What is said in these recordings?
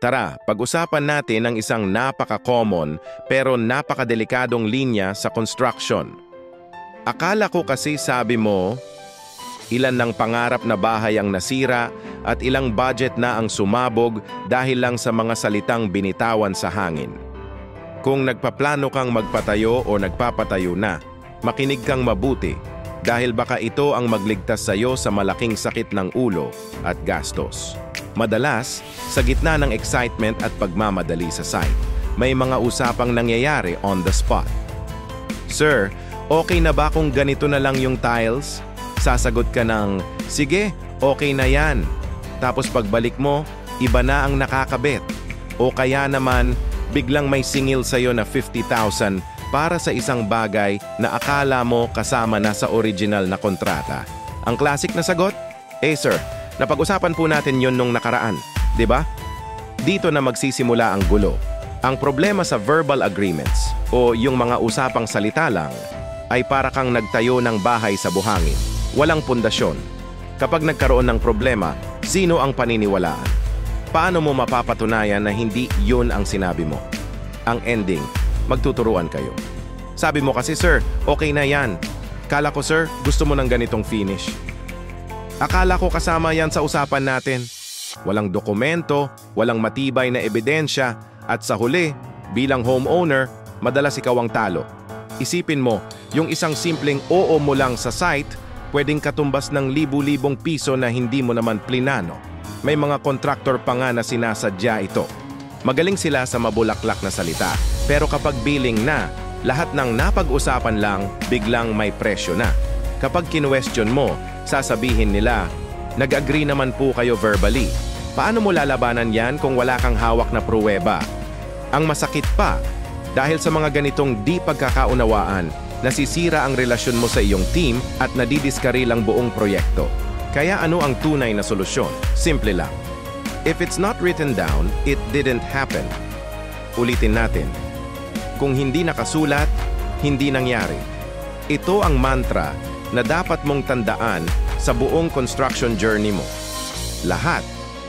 Tara, pag-usapan natin ang isang napaka-common pero napakadelikadong linya sa construction. Akala ko kasi sabi mo, ilan ng pangarap na bahay ang nasira at ilang budget na ang sumabog dahil lang sa mga salitang binitawan sa hangin. Kung nagpaplano kang magpatayo o nagpapatayo na, makinig kang mabuti dahil baka ito ang magligtas sa iyo sa malaking sakit ng ulo at gastos. Madalas, sa gitna ng excitement at pagmamadali sa site, may mga usapang nangyayari on the spot. Sir, okay na ba kung ganito na lang yung tiles? Sasagot ka ng, sige, okay na yan. Tapos pagbalik mo, iba na ang nakakabit. O kaya naman, biglang may singil sa'yo na 50,000 para sa isang bagay na akala mo kasama na sa original na kontrata. Ang classic na sagot? Sir, napag-usapan po natin yon nung nakaraan, di ba? Dito na magsisimula ang gulo. Ang problema sa verbal agreements o yung mga usapang salita lang ay para kang nagtayo ng bahay sa buhangin. Walang pundasyon. Kapag nagkaroon ng problema, sino ang paniniwalaan? Paano mo mapapatunayan na hindi yun ang sinabi mo? Ang ending, magtuturuan kayo. Sabi mo kasi, sir, okay na yan. Kala ko, sir, gusto mo ng ganitong finish. Akala ko kasama yan sa usapan natin. Walang dokumento, walang matibay na ebidensya, at sa huli, bilang homeowner, madalas ikaw ang talo. Isipin mo, yung isang simpleng oo mo lang sa site, pwedeng katumbas ng libu-libong piso na hindi mo naman plinano. May mga kontraktor pa nga na sinasadya ito. Magaling sila sa mabulaklak na salita, pero kapag billing na, lahat ng napag-usapan lang, biglang may presyo na. Kapag kinwestiyon mo, sasabihin nila, nag-agree naman po kayo verbally. Paano mo lalabanan yan kung wala kang hawak na pruweba? Ang masakit pa, dahil sa mga ganitong di pagkakaunawaan, nasisira ang relasyon mo sa iyong team at nadidiskaril ang buong proyekto. Kaya ano ang tunay na solusyon? Simple lang. If it's not written down, it didn't happen. Ulitin natin. Kung hindi nakasulat, hindi nangyari. Ito ang mantra na dapat mong tandaan sa buong construction journey mo. Lahat,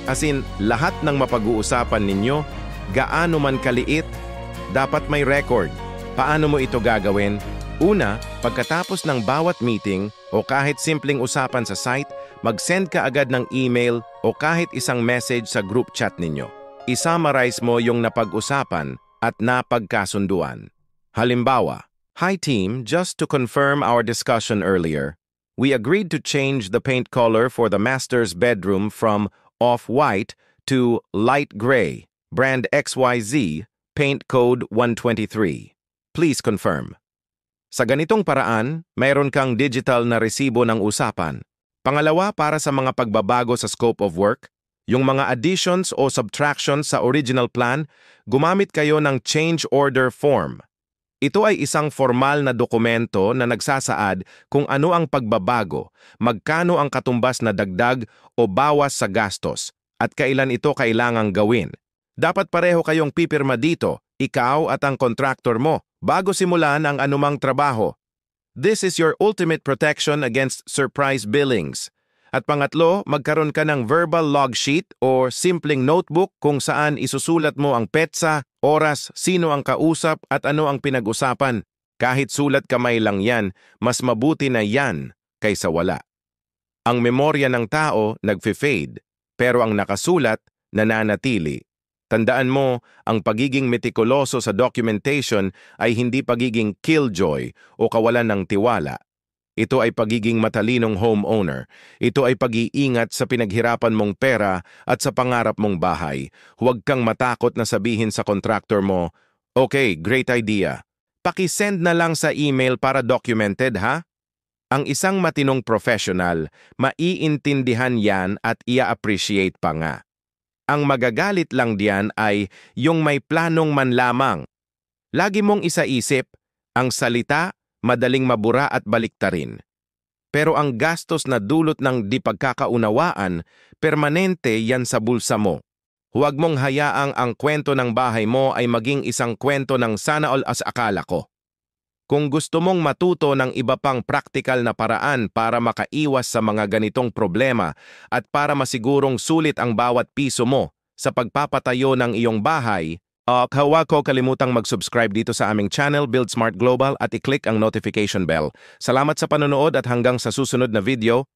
as in lahat ng mapag-uusapan ninyo, gaano man kaliit, dapat may record. Paano mo ito gagawin? Una, pagkatapos ng bawat meeting o kahit simpleng usapan sa site, mag-send ka agad ng email o kahit isang message sa group chat ninyo. I-summarize mo yung napag-usapan at napagkasunduan. Halimbawa, hi team, just to confirm our discussion earlier, we agreed to change the paint color for the master's bedroom from off-white to light gray, brand XYZ, paint code 123. Please confirm. Sa ganitong paraan, mayroon kang digital na resibo ng usapan. Pangalawa, para sa mga pagbabago sa scope of work, yung mga additions o subtractions sa original plan, gumamit kayo ng change order form. Ito ay isang formal na dokumento na nagsasaad kung ano ang pagbabago, magkano ang katumbas na dagdag o bawas sa gastos, at kailan ito kailangang gawin. Dapat pareho kayong pipirma dito, ikaw at ang contractor mo, bago simulan ang anumang trabaho. This is your ultimate protection against surprise billings. At pangatlo, magkaroon ka ng verbal log sheet o simpleng notebook kung saan isusulat mo ang petsa, oras, sino ang kausap at ano ang pinag-usapan. Kahit sulat kamay lang yan, mas mabuti na yan kaysa wala. Ang memorya ng tao nagfe-fade, pero ang nakasulat nananatili. Tandaan mo, ang pagiging metikuloso sa documentation ay hindi pagiging killjoy o kawalan ng tiwala. Ito ay pagiging matalinong homeowner. Ito ay pag-iingat sa pinaghirapan mong pera at sa pangarap mong bahay. Huwag kang matakot na sabihin sa contractor mo, okay, great idea. Paki-send na lang sa email para documented, ha? Ang isang matinong professional, maiintindihan yan at ia-appreciate pa nga. Ang magagalit lang diyan ay yung may planong man lamang. Lagi mong isaisip, ang salita, madaling mabura at baliktarin. Pero ang gastos na dulot ng di pagkakaunawaan, permanente yan sa bulsa mo. Huwag mong hayaang ang kwento ng bahay mo ay maging isang kwento ng sana all as akala ko. Kung gusto mong matuto ng iba pang praktikal na paraan para makaiwas sa mga ganitong problema at para masigurong sulit ang bawat piso mo, sa pagpapatayo ng iyong bahay. Huwag ko kalimutang mag-subscribe dito sa aming channel Build Smart Global at i-click ang notification bell. Salamat sa panonood at hanggang sa susunod na video.